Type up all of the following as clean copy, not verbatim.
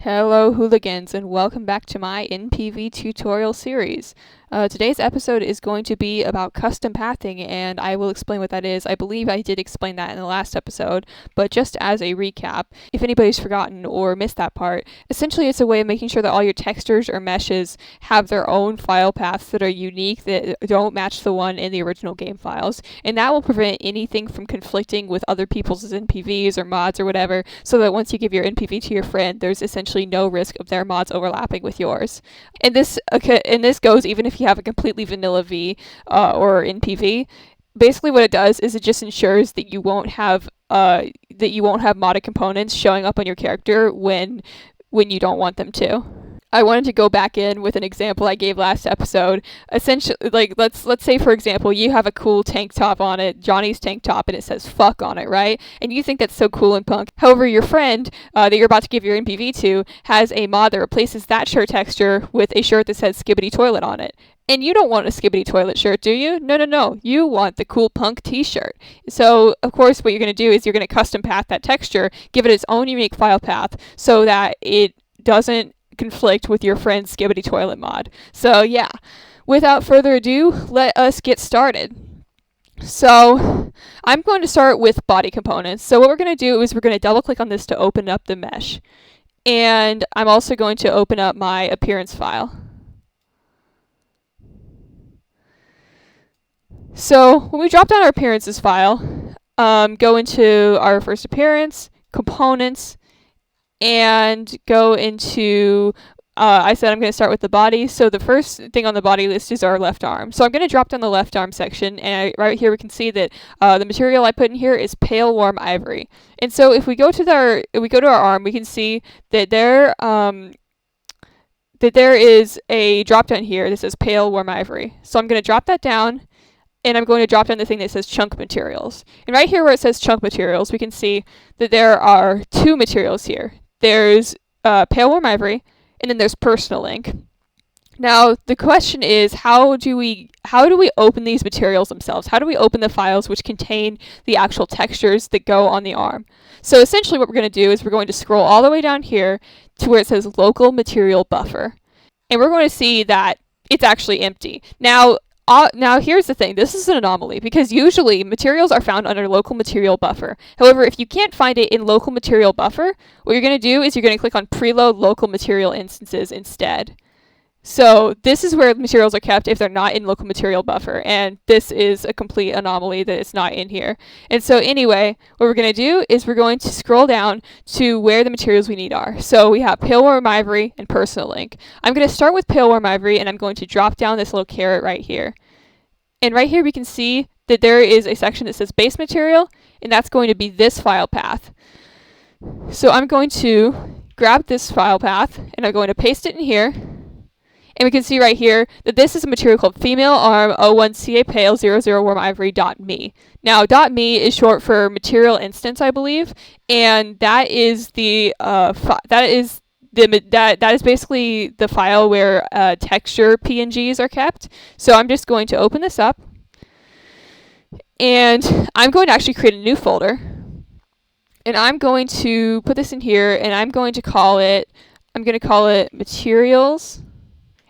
Hello hooligans and welcome back to my NPV tutorial series. Today's episode is going to be about custom pathing, and I will explain what that is. I believe I did explain that in the last episode, but just as a recap, if anybody's forgotten or missed that part, essentially it's a way of making sure that all your textures or meshes have their own file paths that are unique, that don't match the one in the original game files, and that will prevent anything from conflicting with other people's NPVs or mods or whatever, so that once you give your NPV to your friend, there's essentially no risk of their mods overlapping with yours. And this goes even if you have a completely vanilla V or NPV. Basically, what it does is it just ensures that you won't have modded components showing up on your character when you don't want them to. I wanted to go back in with an example I gave last episode. Essentially, like let's say for example you have a cool tank top on it, Johnny's tank top, and it says "fuck" on it, right? And you think that's so cool and punk. However, your friend that you're about to give your NPV to has a mod that replaces that shirt texture with a shirt that says "Skibbity Toilet" on it. And you don't want a Skibbity Toilet shirt, do you? No. You want the cool punk t-shirt. So, of course, what you're going to do is you're going to custom path that texture, give it its own unique file path so that it doesn't conflict with your friend's Skibbity Toilet mod. So yeah, without further ado, let us get started. So I'm going to start with body components. So what we're going to do is we're going to double click on this to open up the mesh. And I'm also going to open up my appearance file. So when we drop down our appearances file, go into our first appearance, components, and go into, I said I'm going to start with the body. So the first thing on the body list is our left arm. So I'm going to drop down the left arm section, and right here we can see that the material I put in here is pale warm ivory. And so if we go to our arm, we can see that there is a drop down here that says pale warm ivory. So I'm going to drop that down, and I'm going to drop down the thing that says chunk materials. And right here where it says chunk materials, we can see that there are two materials here. There's pale warm ivory, and then there's personal ink. Now the question is, how do we open these materials themselves? How do we open the files which contain the actual textures that go on the arm? So essentially what we're going to do is we're going to scroll all the way down here to where it says local material buffer. And we're going to see that it's actually empty. Now here's the thing, this is an anomaly because usually materials are found under local material buffer. However, if you can't find it in local material buffer, what you're going to do is you're going to click on preload local material instances instead. So this is where materials are kept if they're not in local material buffer, and this is a complete anomaly that it's not in here. And so anyway, what we're going to do is we're going to scroll down to where the materials we need are. So we have pale warm ivory and personal ink. I'm going to start with pale warm ivory, and I'm going to drop down this little caret right here. And right here we can see that there is a section that says base material, and that's going to be this file path. So I'm going to grab this file path, and I'm going to paste it in here. And we can see right here that this is a material called female arm 01 ca pale 00 warm ivory .me. Now .me is short for material instance, I believe, and that is the that is basically the file where texture PNGs are kept. So I'm just going to open this up, and I'm going to actually create a new folder, and I'm going to put this in here, and I'm going to call it materials.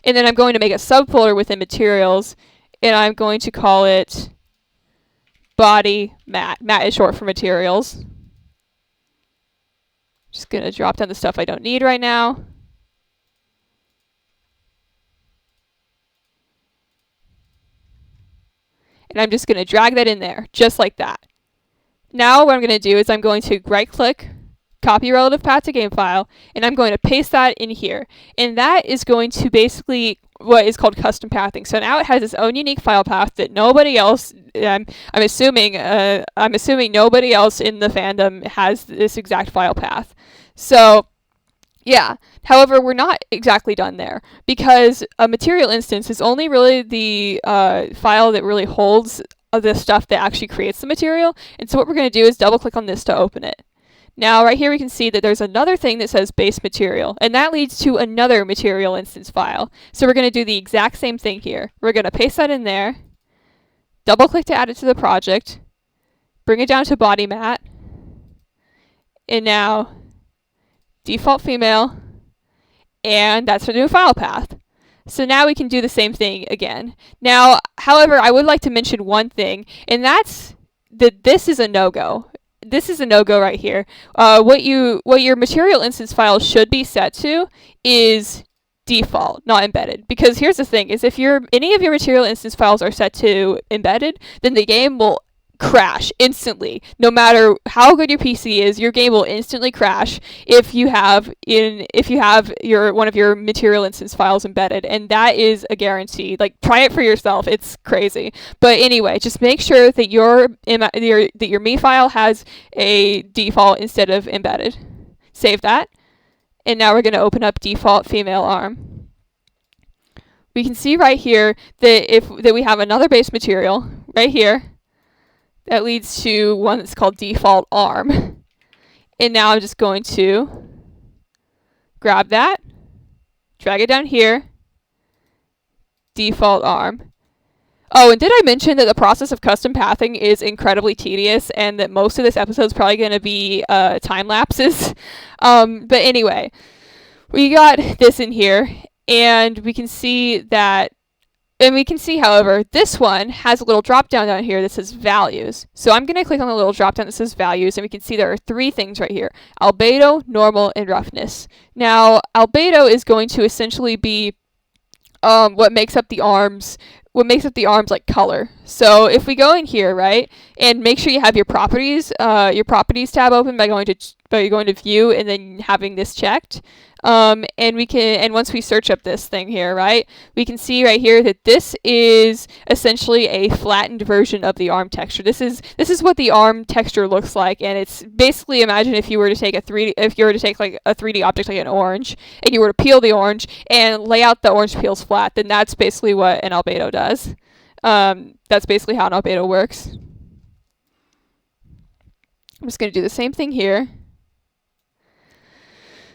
And then I'm going to make a subfolder within materials, and I'm going to call it body mat. Mat is short for materials. Just going to drop down the stuff I don't need right now. And I'm just going to drag that in there, just like that. Now what I'm going to do is I'm going to right-click, copy relative path to game file, and I'm going to paste that in here. And that is going to basically what is called custom pathing. So now it has its own unique file path that nobody else, I'm assuming nobody else in the fandom has this exact file path. So yeah, however, we're not exactly done there, because a material instance is only really the file that really holds the stuff that actually creates the material. And so what we're going to do is double click on this to open it. Now right here we can see that there's another thing that says base material, and that leads to another material instance file. So we're going to do the exact same thing here. We're going to paste that in there, double click to add it to the project, bring it down to body mat, and now default female, and that's a new file path. So now we can do the same thing again. Now, however, I would like to mention one thing, and that's that this is a no-go. This is a no-go right here. What your material instance file should be set to is default, not embedded. Because here's the thing: is if any of your material instance files are set to embedded, then the game will crash instantly. No matter how good your PC is, your game will instantly crash if you have your one of your material instance files embedded, and that is a guarantee. Like, try it for yourself. It's crazy. But anyway, just make sure that your me file has a default instead of embedded. Save that. And now we're going to open up default female arm. We can see right here that we have another base material right here that leads to one that's called default arm. And now I'm just going to grab that, drag it down here, default arm. Oh, and did I mention that the process of custom pathing is incredibly tedious and that most of this episode is probably going to be time lapses? But anyway, we got this in here, and we can see that. And we can see, however, this one has a little drop down here that says values. So I'm going to click on the little drop down that says values, and we can see there are three things right here: albedo, normal, and roughness. Now, albedo is going to essentially be what makes up the arms like color. So if we go in here, right, and make sure you have your properties tab open by going to view and then having this checked. And once we search up this thing here, right, we can see right here that this is essentially a flattened version of the arm texture. This is what the arm texture looks like, and it's basically, imagine if you were to take like a 3D object like an orange, and you were to peel the orange and lay out the orange peels flat, then that's basically what an albedo does. That's basically how an albedo works. I'm just going to do the same thing here.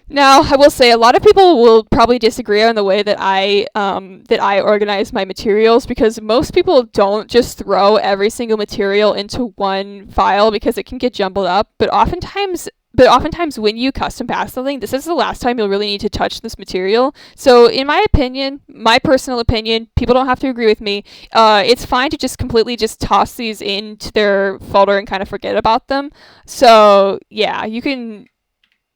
Now, I will say a lot of people will probably disagree on the way that I organize my materials, because most people don't just throw every single material into one file because it can get jumbled up. But oftentimes when you custom path something, this is the last time you'll really need to touch this material. So in my opinion, my personal opinion, people don't have to agree with me, it's fine to just completely just toss these into their folder and kind of forget about them. So yeah, you can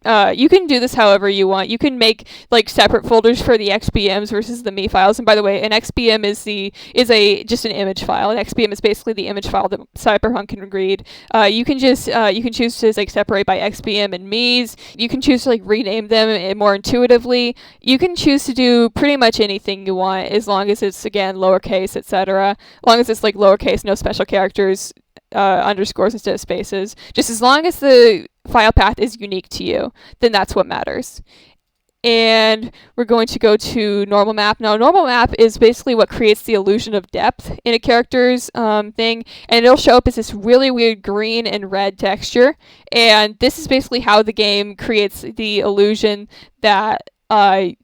do this however you want. You can make like separate folders for the XBMs versus the me files. And by the way, an XBM is just an image file. An XBM is basically the image file that Cyberpunk can read. You can choose to like separate by XBM and me's. You can choose to like rename them more intuitively. You can choose to do pretty much anything you want, as long as it's, again, lowercase, etc. As long as it's like lowercase, no special characters, underscores instead of spaces. Just as long as the file path is unique to you, then that's what matters. And we're going to go to normal map. Now, normal map is basically what creates the illusion of depth in a character's thing, and it'll show up as this really weird green and red texture. And this is basically how the game creates the illusion that the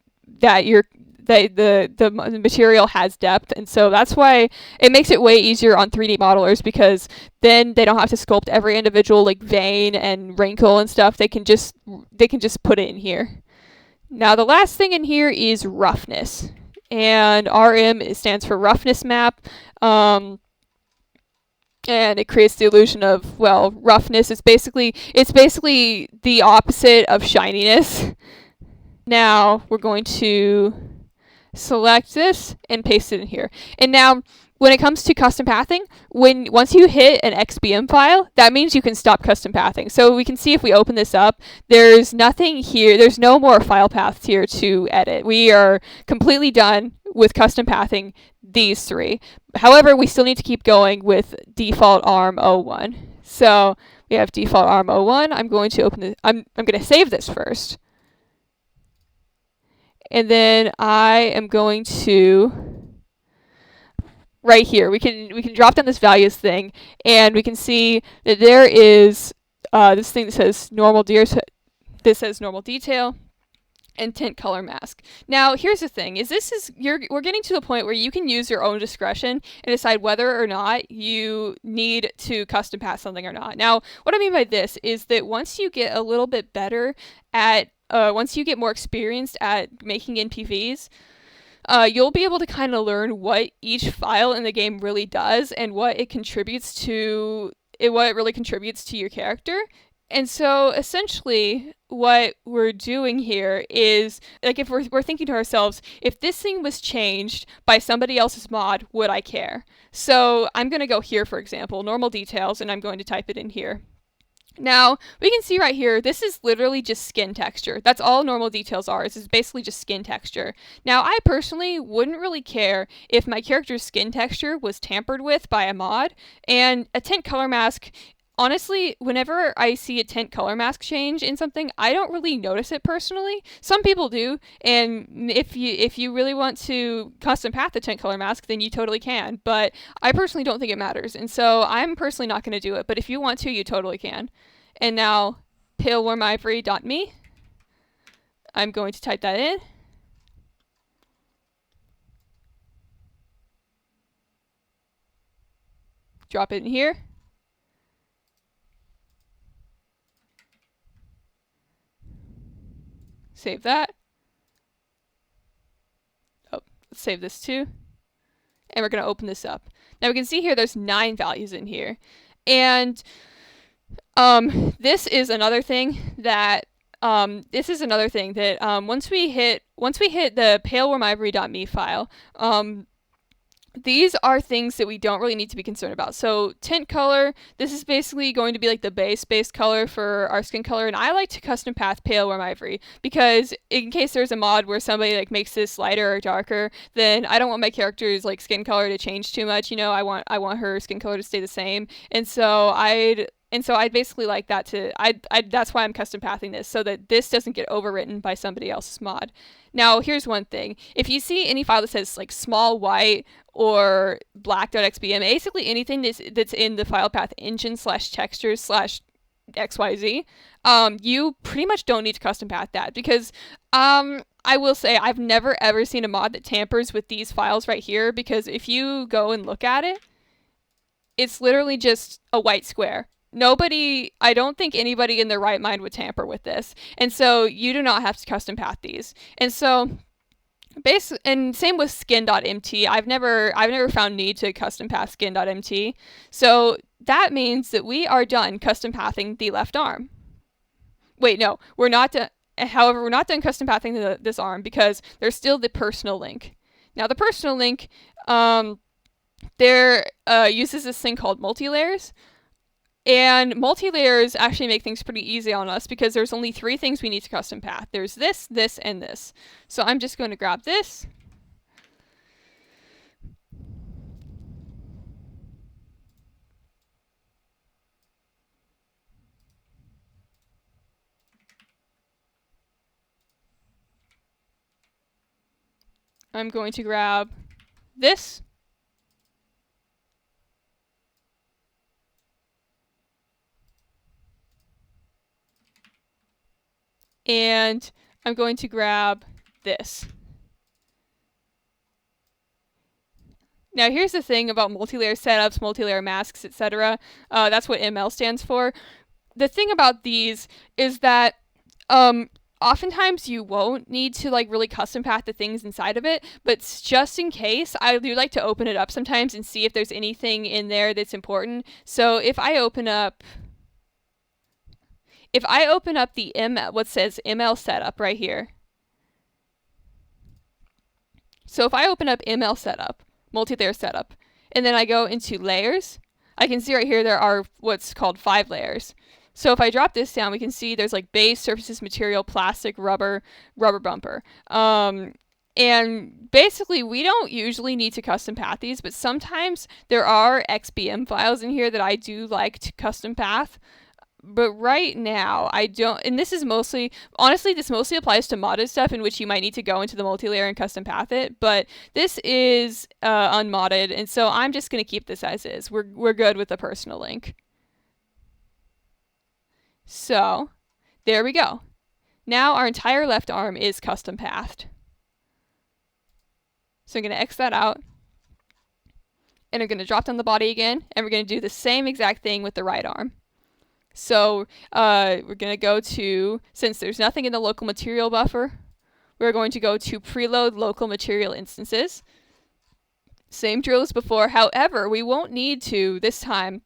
material has depth. And so that's why it makes it way easier on 3D modelers, because then they don't have to sculpt every individual like vein and wrinkle and stuff. They can just put it in here. Now, the last thing in here is roughness, and RM stands for roughness map. And it creates the illusion of, well, roughness. It's basically the opposite of shininess. Now we're going to select this and paste it in here. And now, when it comes to custom pathing, once you hit an XBM file, that means you can stop custom pathing. So we can see if we open this up, there's nothing here. There's no more file paths here to edit. We are completely done with custom pathing these three. However, we still need to keep going with default arm 01. So we have default arm 01. I'm going to open this. I'm going to save this first. And then I am going to, right here, we can drop down this values thing, and we can see that there is this thing that says normal detail and tint color mask. Now, here's the thing: we're getting to the point where you can use your own discretion and decide whether or not you need to custom path something or not. Now, what I mean by this is that once you get a little bit better at once you get more experienced at making NPVs, you'll be able to kind of learn what each file in the game really does and what it contributes to what it really contributes to your character. And so essentially what we're doing here is, like, if we're thinking to ourselves, if this thing was changed by somebody else's mod, would I care? So I'm going to go here, for example, normal details, and I'm going to type it in here. Now, we can see right here, this is literally just skin texture. That's all normal details are. This is basically just skin texture. Now, I personally wouldn't really care if my character's skin texture was tampered with by a mod, and a tint color mask, honestly, whenever I see a tint color mask change in something, I don't really notice it personally. Some people do, and if you really want to custom path the tint color mask, then you totally can. But I personally don't think it matters, and so I'm personally not going to do it. But if you want to, you totally can. And now, palewarmivory.me. I'm going to type that in. Drop it in here. Save that. Oh, let's save this too. And we're going to open this up. Now we can see here there's 9 values in here. And this is another thing that once we hit the palewarmivory.me file, these are things that we don't really need to be concerned about. So tint color, this is basically going to be like the base color for our skin color, and I like to custom path pale warm ivory because in case there's a mod where somebody like makes this lighter or darker, then I don't want my character's like skin color to change too much. You know, I want her skin color to stay the same, and so I'd basically like that to, that's why I'm custom pathing this, so that this doesn't get overwritten by somebody else's mod. Now, here's one thing. If you see any file that says like small white or black.xbm, basically anything that's in the file path engine / textures / XYZ, you pretty much don't need to custom path that because, I will say I've never ever seen a mod that tampers with these files right here, because if you go and look at it, it's literally just a white square. I don't think anybody in their right mind would tamper with this. And so you do not have to custom path these. And so and same with skin.mt. I've never found need to custom path skin.mt. So that means that we are done custom pathing the left arm. Wait, no, we're not done. However, we're not done custom pathing this arm because there's still the personal link. Now the personal link, there uses this thing called multi-layers. And multi-layers actually make things pretty easy on us because there's only 3 things we need to custom path. There's this, this, and this. So I'm just going to grab this. I'm going to grab this. And I'm going to grab this. Now here's the thing about multi-layer setups, multi-layer masks, etc. That's what ML stands for. The thing about these is that oftentimes you won't need to like really custom path the things inside of it, but just in case, I do like to open it up sometimes and see if there's anything in there that's important. So if I open up the what says ML setup right here. So if I open up ML setup, multi-layer setup, and then I go into layers, I can see right here there are what's called 5 layers. So if I drop this down, we can see there's like base, surfaces, material, plastic, rubber bumper. And basically, we don't usually need to custom path these, but sometimes there are XBM files in here that I do like to custom path. But right now, I don't, and this is mostly, honestly, this mostly applies to modded stuff in which you might need to go into the multi-layer and custom path it, but this is unmodded, and so I'm just going to keep this as is. We're good with the personal link. So, there we go. Now our entire left arm is custom pathed. So I'm going to X that out, and I'm going to drop down the body again, and we're going to do the same exact thing with the right arm. So we're going to go to, since there's nothing in the local material buffer, we're going to go to preload local material instances. Same drill as before. However, we won't need to this time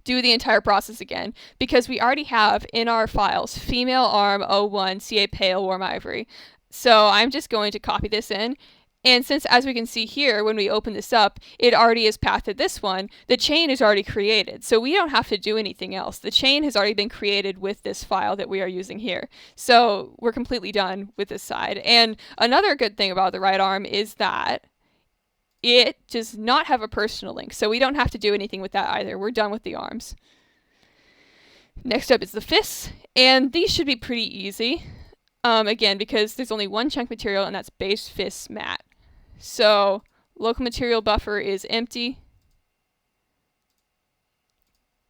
do the entire process again because we already have in our files female arm 01 CA pale warm ivory. So I'm just going to copy this in. And since, as we can see here, when we open this up, it already is pathed this one, the chain is already created. So we don't have to do anything else. The chain has already been created with this file that we are using here. So we're completely done with this side. And another good thing about the right arm is that it does not have a personal link. So we don't have to do anything with that either. We're done with the arms. Next up is the fists. And these should be pretty easy. Again, because there's only one chunk material, and that's base fist matte. So local material buffer is empty.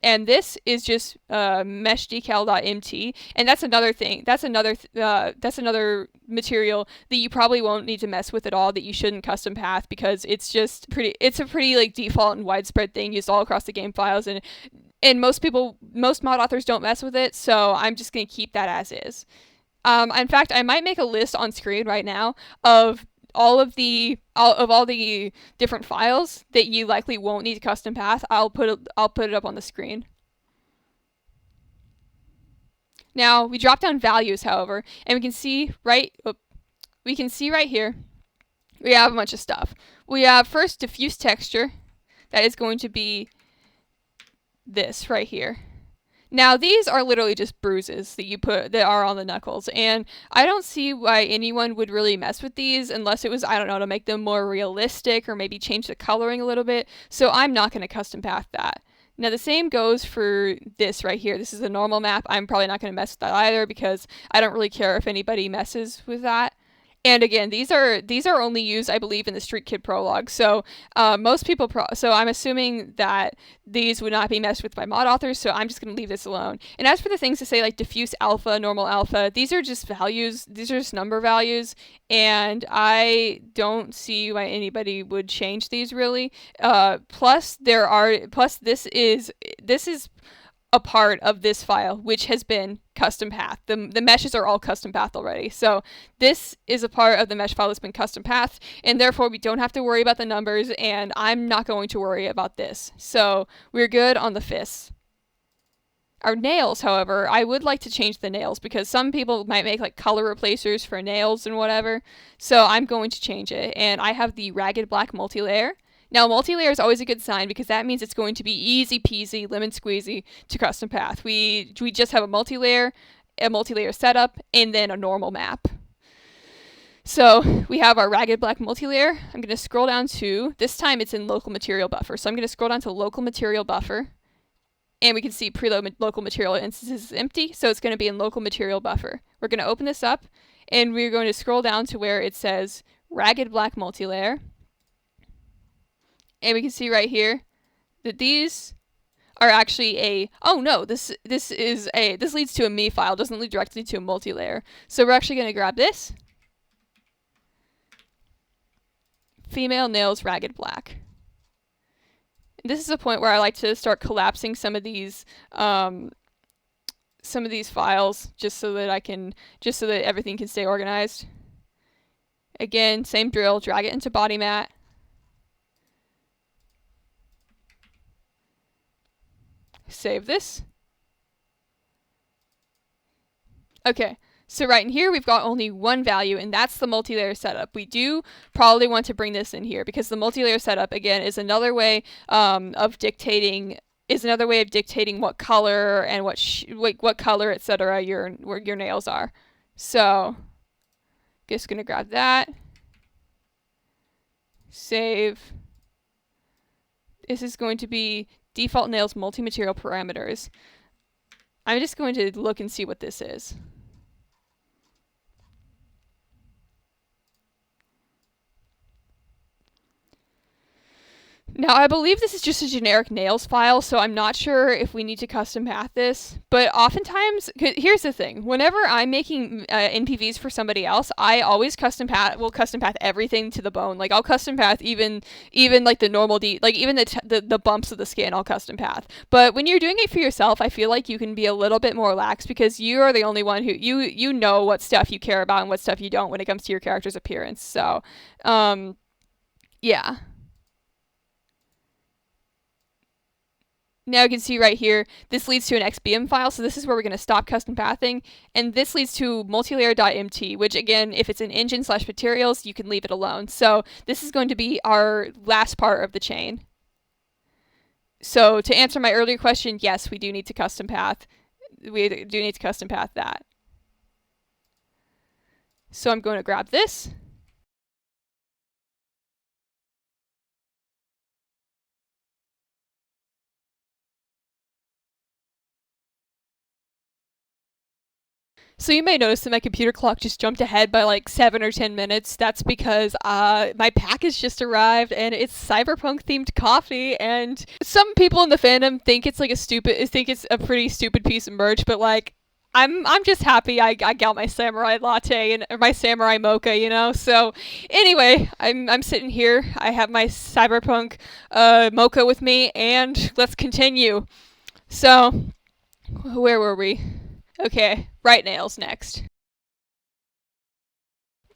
And this is just mesh decal.mt, and that's another thing. That's another material that you probably won't need to mess with at all. That you shouldn't custom path because it's just pretty. It's a pretty like default and widespread thing used all across the game files, and most mod authors don't mess with it. So I'm just gonna keep that as is. In fact, I might make a list on screen right now of all the different files that you likely won't need to custom path. I'll put it up on the screen. Now we drop down values, however, and we can see right here we have a bunch of stuff. We have first diffuse texture. That is going to be this right here. Now these are literally just bruises that are on the knuckles, and I don't see why anyone would really mess with these unless it was, I don't know, to make them more realistic or maybe change the coloring a little bit. So I'm not going to custom path that. Now the same goes for this right here. This is a normal map. I'm probably not going to mess with that either because I don't really care if anybody messes with that. And again, these are only used, I believe, in the Street Kid prologue. So so I'm assuming that these would not be messed with by mod authors. So I'm just going to leave this alone. And as for the things to say like diffuse alpha, normal alpha, these are just values. These are just number values, and I don't see why anybody would change these really. Plus this is a part of this file which has been custom pathed. The meshes are all custom pathed already. So this is a part of the mesh file that's been custom pathed, and therefore we don't have to worry about the numbers, and I'm not going to worry about this. So we're good on the fists. Our nails, however, I would like to change the nails because some people might make like color replacers for nails and whatever. So I'm going to change it, and I have the ragged black multi-layer. Now, multi-layer is always a good sign because that means it's going to be easy peasy, lemon squeezy to custom path. We just have a multi-layer setup, and then a normal map. So we have our ragged black multi-layer. I'm going to scroll down to, this time it's in local material buffer. So I'm going to scroll down to local material buffer, and we can see preload local material instances is empty, so it's going to be in local material buffer. We're going to open this up, and we're going to scroll down to where it says ragged black multi-layer. And we can see right here that these are actually this leads to a me file, doesn't lead directly to a multi-layer. So we're actually going to grab this. Female nails ragged black. And this is a point where I like to start collapsing some of these files just so that everything can stay organized. Again, same drill, drag it into body mat. Save this. Okay, so right in here we've got only one value, and that's the multi-layer setup. We do probably want to bring this in here because the multi-layer setup again is another way of dictating what color and what color, etc. your nails are. So just gonna grab that. Save. This is going to be default nails multi-material parameters. I'm just going to look and see what this is. Now, I believe this is just a generic nails file, so I'm not sure if we need to custom path this. But oftentimes, here's the thing: whenever I'm making NPVs for somebody else, I always will custom path everything to the bone. Like I'll custom path even like the normal like even the bumps of the skin, I'll custom path. But when you're doing it for yourself, I feel like you can be a little bit more lax because you are the only one who you know what stuff you care about and what stuff you don't when it comes to your character's appearance. So, yeah. Now you can see right here, this leads to an XBM file, so this is where we're going to stop custom pathing, and this leads to multilayer.mt, which again, if it's an engine/materials, you can leave it alone. So this is going to be our last part of the chain. So to answer my earlier question, yes, we do need to custom path. We do need to custom path that. So I'm going to grab this. So you may notice that my computer clock just jumped ahead by like 7 or 10 minutes. That's because my package just arrived and it's Cyberpunk themed coffee. And some people in the fandom think it's a pretty stupid piece of merch, but like I'm just happy I got my samurai latte or my samurai mocha, you know. So anyway, I'm sitting here. I have my Cyberpunk mocha with me, and let's continue. So where were we? Okay, right nails next.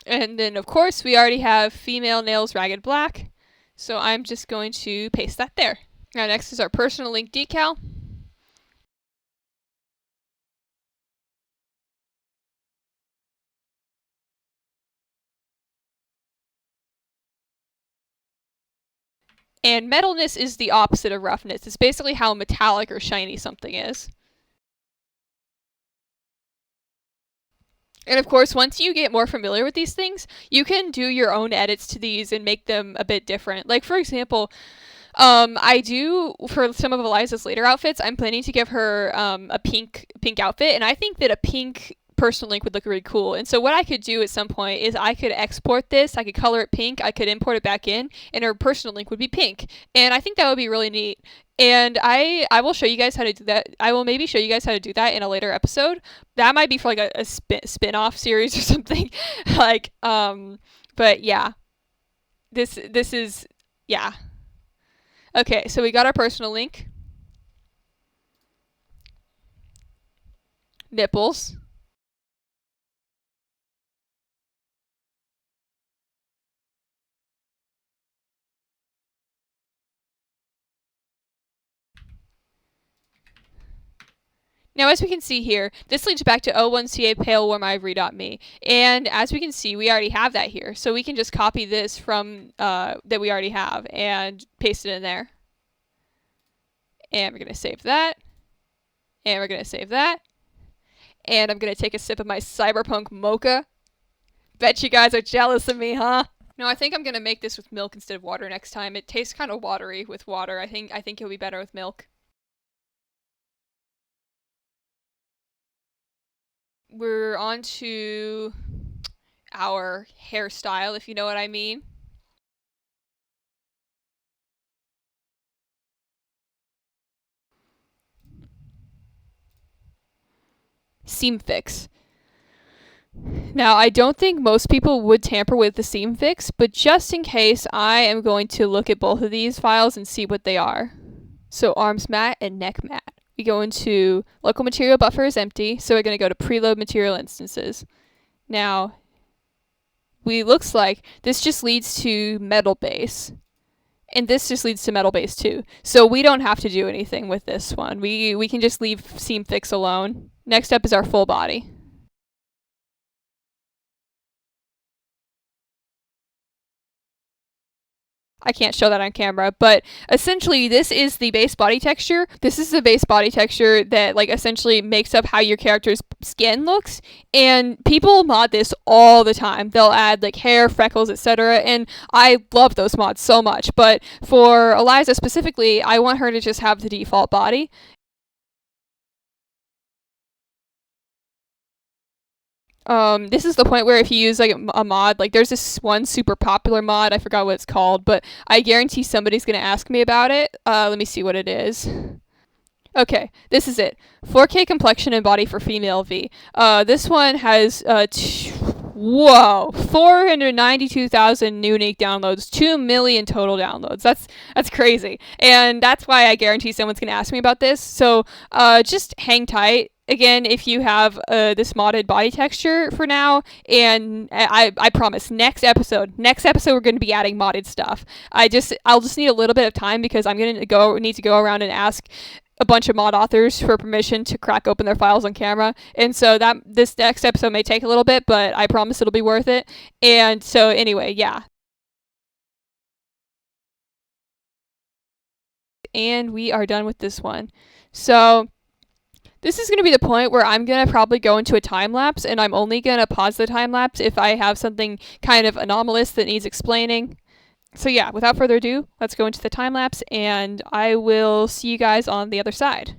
And then, of course, we already have female nails ragged black. So I'm just going to paste that there. Now, next is our personal link decal. And metalness is the opposite of roughness. It's basically how metallic or shiny something is. And of course, once you get more familiar with these things, you can do your own edits to these and make them a bit different. Like, for example, I do for some of Eliza's later outfits. I'm planning to give her a pink outfit, and I think that a pink personal link would look really cool. And so what I could do at some point is I could export this, I could color it pink, I could import it back in, and her personal link would be pink. And I think that would be really neat. And I will show you guys how to do that. I will maybe show you guys how to do that in a later episode. That might be for like a spin-off series or something. Like but yeah. This is yeah. Okay, so we got our personal link. Nipples. Now, as we can see here, this leads back to O1CA palewarmivory.me. And as we can see, we already have that here. So we can just copy this from that we already have and paste it in there. And we're going to save that. And we're going to save that. And I'm going to take a sip of my Cyberpunk mocha. Bet you guys are jealous of me, huh? No, I think I'm going to make this with milk instead of water next time. It tastes kind of watery with water. I think it'll be better with milk. We're on to our hairstyle, if you know what I mean. Seam fix. Now, I don't think most people would tamper with the seam fix, but just in case, I am going to look at both of these files and see what they are. So arms matte and neck matte. We go into local material buffer is empty, so we're going to go to preload material instances. Now, looks like this just leads to metal base. And this just leads to metal base too. So we don't have to do anything with this one. We can just leave seam fix alone. Next up is our full body. I can't show that on camera, but essentially this is the base body texture. This is the base body texture that like essentially makes up how your character's skin looks. And people mod this all the time. They'll add like hair, freckles, etc. And I love those mods so much. But for Eliza specifically, I want her to just have the default body. This is the point where if you use like a mod, like there's this one super popular mod, I forgot what it's called, but I guarantee somebody's gonna ask me about it. Let me see what it is. Okay, this is it. 4K complexion and body for female V. This one has whoa, 492,000 unique downloads, 2 million total downloads. That's crazy, and that's why I guarantee someone's gonna ask me about this. So just hang tight. Again, if you have this modded body texture for now, and I promise next episode we're going to be adding modded stuff. I'll just need a little bit of time because I'm going to need to go around and ask a bunch of mod authors for permission to crack open their files on camera, and so that this next episode may take a little bit, but I promise it'll be worth it. And so anyway, yeah. And we are done with this one. So this is going to be the point where I'm going to probably go into a time lapse, and I'm only going to pause the time lapse if I have something kind of anomalous that needs explaining. So yeah, without further ado, let's go into the time lapse, and I will see you guys on the other side.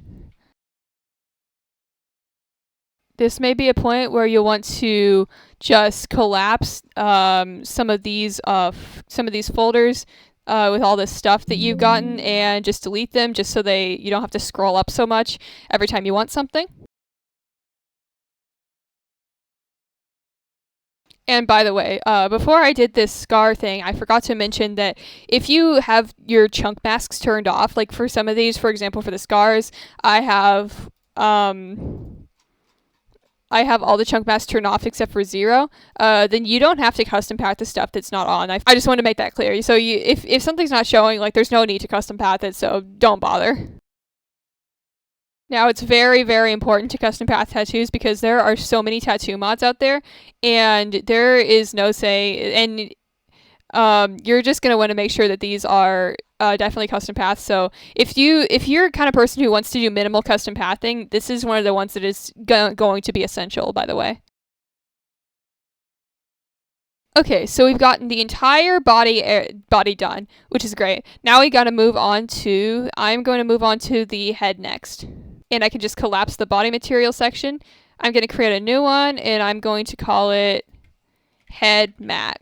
This may be a point where you'll want to just collapse some of these folders with all this stuff that you've gotten, and just delete them just so you don't have to scroll up so much every time you want something. And by the way, before I did this scar thing, I forgot to mention that if you have your chunk masks turned off, like for some of these, for example, for the scars, I have all the chunk masks turned off except for 0, then you don't have to custom path the stuff that's not on. I just want to make that clear. So if something's not showing, like there's no need to custom path it, so don't bother. Now, it's very, very important to custom path tattoos because there are so many tattoo mods out there, and there is no say, and you're just going to want to make sure that these are definitely custom paths. So if you're kind of person who wants to do minimal custom pathing, this is one of the ones that is going to be essential, by the way. Okay, so we've gotten the entire body done, which is great. Now I'm going to move on to the head next. And I can just collapse the body material section. I'm going to create a new one, and I'm going to call it head mat.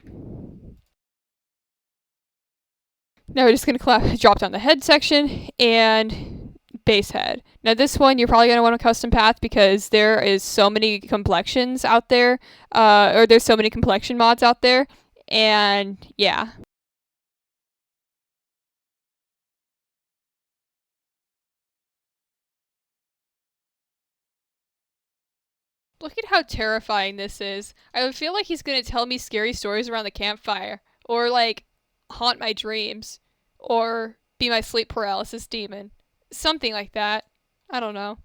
Now we're just going to drop down the head section and base head. Now this one you're probably going to want to custom path because there is so many complexions out there, or there's so many complexion mods out there, and yeah. Look at how terrifying this is. I feel like he's gonna tell me scary stories around the campfire, or like haunt my dreams, or be my sleep paralysis demon. Something like that. I don't know.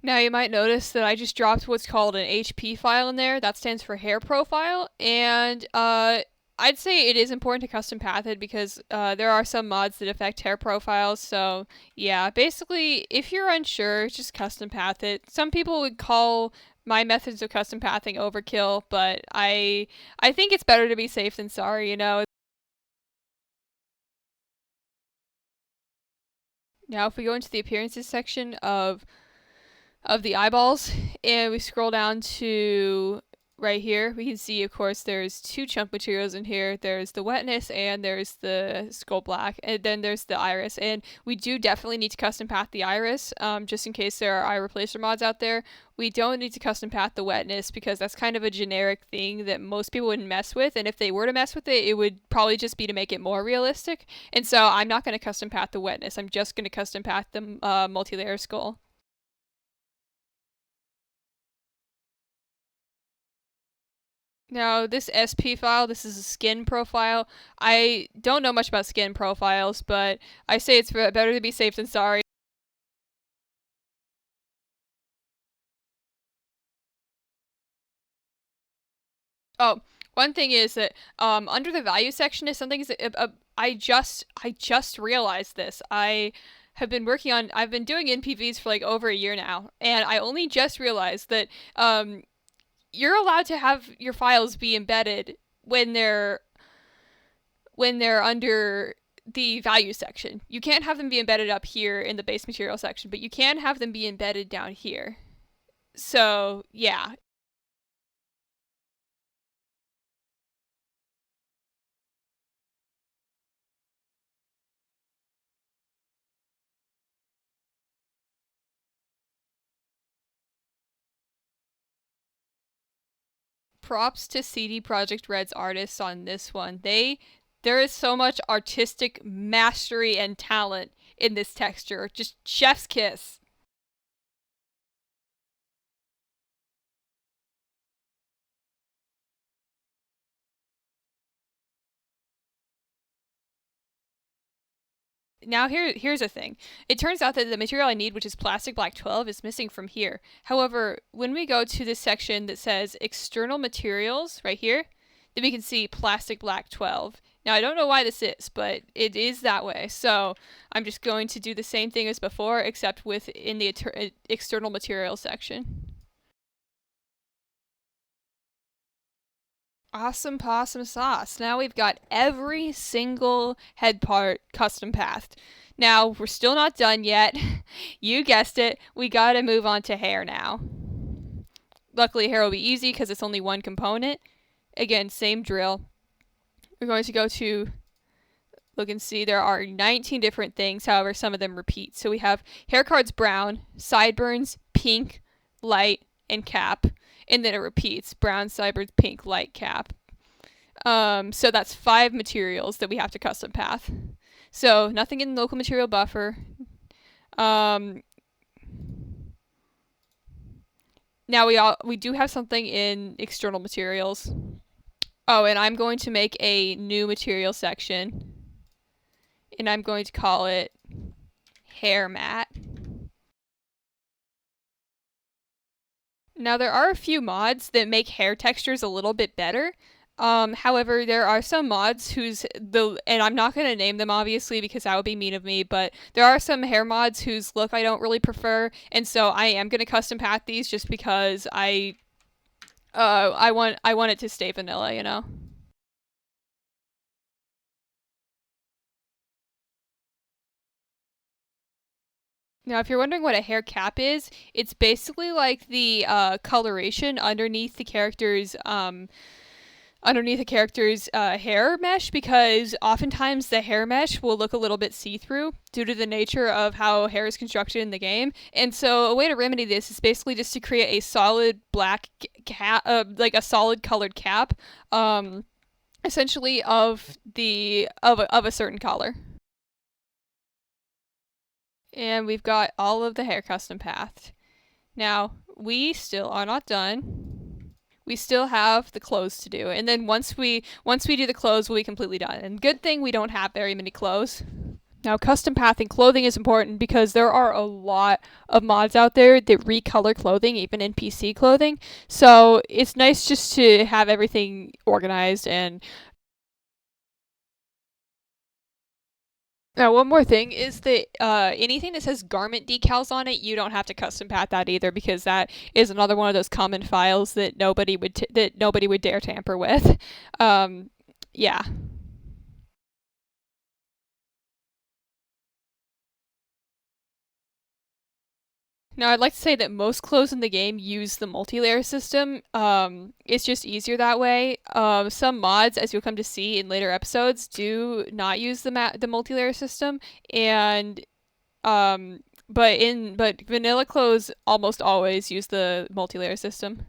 Now you might notice that I just dropped what's called an HP file in there. That stands for hair profile, and I'd say it is important to custom path it because there are some mods that affect hair profiles. So yeah, basically, if you're unsure, just custom path it. Some people would call my methods of custom pathing overkill, but I think it's better to be safe than sorry, you know. Now, if we go into the appearances section of the eyeballs, and we scroll down to right here, we can see, of course, there's 2 chunk materials in here. There's the wetness and there's the skull black, and then there's the iris. And we do definitely need to custom path the iris, just in case there are eye replacer mods out there. We don't need to custom path the wetness because that's kind of a generic thing that most people wouldn't mess with, and if they were to mess with it, it would probably just be to make it more realistic. And so I'm not going to custom path the wetness. I'm just going to custom path the multi-layer skull. Now, this SP file, this is a skin profile. I don't know much about skin profiles, but I say it's better to be safe than sorry. Oh, one thing is that under the value section is something that I just realized this. I've been doing NPVs for like over a year now, and I only just realized that you're allowed to have your files be embedded when they're when they're under the value section. You can't have them be embedded up here in the base material section, but you can have them be embedded down here. So, yeah. Props to CD Projekt Red's artists on this one. There is so much artistic mastery and talent in this texture. Just chef's kiss. Now here's the thing. It turns out that the material I need, which is plastic black 12, is missing from here. However, when we go to this section that says external materials right here, then we can see plastic black 12. Now I don't know why this is, but it is that way. So I'm just going to do the same thing as before, except within the external materials section. Awesome possum sauce. Now we've got every single head part custom pathed. Now, we're still not done yet. You guessed it. We gotta move on to hair now. Luckily, hair will be easy because it's only one component. Again, same drill. We're going to go to look and see. There are 19 different things, however, some of them repeat. So we have hair cards brown, sideburns, pink, light, and cap. And then it repeats brown, sideburns, pink, light, cap. So that's 5 materials that we have to custom path. So nothing in the local material buffer. Now we do have something in external materials. Oh, and I'm going to make a new material section. And I'm going to call it hair mat. Now there are a few mods that make hair textures a little bit better. However, there are some mods and I'm not going to name them obviously because that would be mean of me, but there are some hair mods whose look I don't really prefer, and so I am going to custom path these just because I want it to stay vanilla, you know. Now, if you're wondering what a hair cap is, it's basically like the coloration underneath the character's hair mesh, because oftentimes the hair mesh will look a little bit see-through due to the nature of how hair is constructed in the game. And so a way to remedy this is basically just to create a solid black cap, like a solid colored cap, essentially of a certain color. And we've got all of the hair custom pathed. Now, we still are not done. We still have the clothes to do. And then once we do the clothes, we'll be completely done. And good thing we don't have very many clothes. Now, custom pathing clothing is important because there are a lot of mods out there that recolor clothing, even NPC clothing. So it's nice just to have everything organized. And now, one more thing is that anything that says garment decals on it, you don't have to custom path that either, because that is another one of those common files that nobody would dare tamper with. Yeah. Now, I'd like to say that most clothes in the game use the multi-layer system. It's just easier that way. Some mods, as you'll come to see in later episodes, do not use the multi-layer system, and but vanilla clothes almost always use the multi-layer system.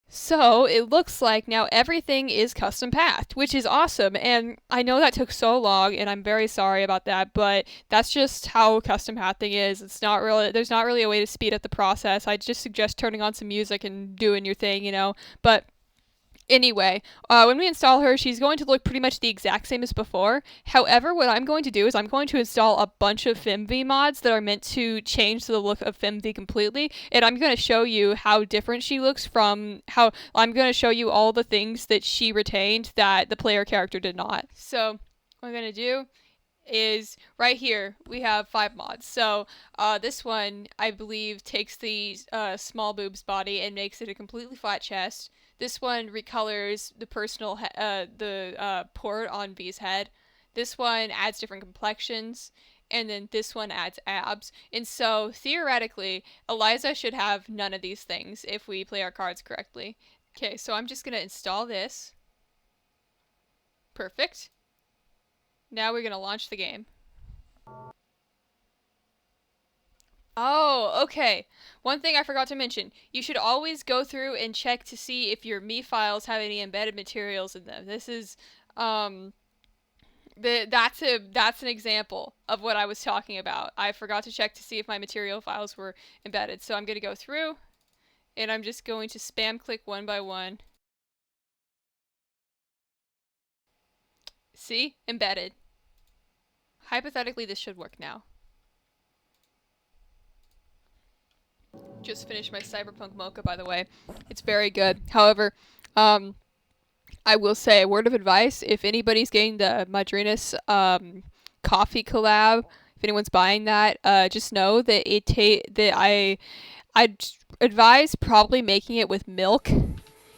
So it looks like now everything is custom pathed, which is awesome. And I know that took so long, and I'm very sorry about that, but that's just how custom pathing is. There's not really a way to speed up the process. I just suggest turning on some music and doing your thing, you know. But anyway, when we install her, she's going to look pretty much the exact same as before. However, what I'm going to do is I'm going to install a bunch of FimV mods that are meant to change the look of FimV completely, and I'm going to show you how different she looks from how I'm going to show you all the things that she retained that the player character did not. So, what I'm going to do is right here. We have 5 mods. So this one, I believe, takes the small boobs body and makes it a completely flat chest. This one recolors the port on V's head. This one adds different complexions. And then this one adds abs. And so, theoretically, Eliza should have none of these things if we play our cards correctly. Okay, so I'm just going to install this. Perfect. Now we're going to launch the game. Oh, okay. One thing I forgot to mention. You should always go through and check to see if your Me files have any embedded materials in them. This is, that's an example of what I was talking about. I forgot to check to see if my material files were embedded. So I'm going to go through, and I'm just going to spam click one by one. See? Embedded. Hypothetically, this should work now. Just finished my Cyberpunk mocha, by the way. It's very good. However, I will say a word of advice: if anybody's getting the Madrinas coffee collab, if anyone's buying that, just know that I'd advise probably making it with milk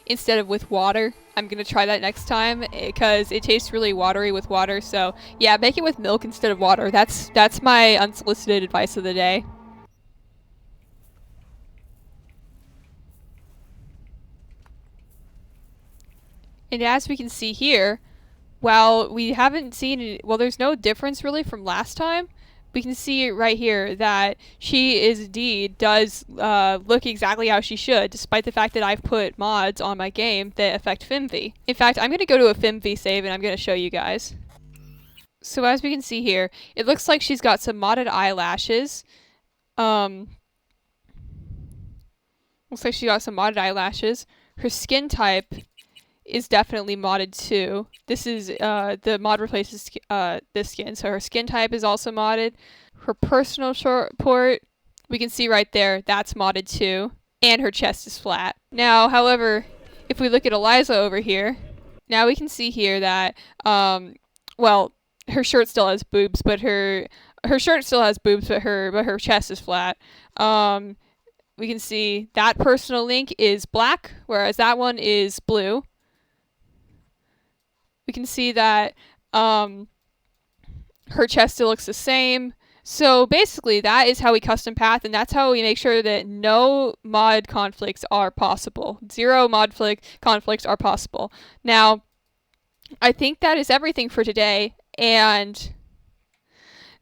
instead of with water. I'm gonna try that next time because it tastes really watery with water. So yeah, make it with milk instead of water. That's my unsolicited advice of the day. And as we can see here, while we haven't seen it, well, there's no difference really from last time. We can see right here that she is indeed does look exactly how she should, despite the fact that I've put mods on my game that affect FimV. In fact, I'm going to go to a FimV save and I'm going to show you guys. So as we can see here, it looks like she's got some modded eyelashes. Looks like she got some modded eyelashes. Her skin type is definitely modded too. This is the mod replaces this skin, so her skin type is also modded. Her personal short port, we can see right there, that's modded too, and her chest is flat. Now, however, if we look at Eliza over here, now we can see here that well, her shirt still has boobs, but her shirt still has boobs, but her chest is flat. We can see that personal link is black, whereas that one is blue. We can see that her chest still looks the same. So basically, that is how we custom path, and that's how we make sure that no mod conflicts are possible. 0 mod conflicts are possible. Now, I think that is everything for today, and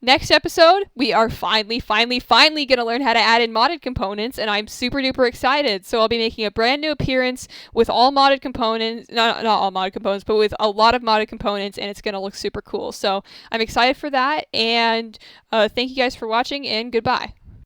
next episode, we are finally going to learn how to add in modded components, and I'm super duper excited. So I'll be making a brand new appearance with all modded components, not all modded components, but with a lot of modded components, and it's going to look super cool. So I'm excited for that, and thank you guys for watching, and goodbye.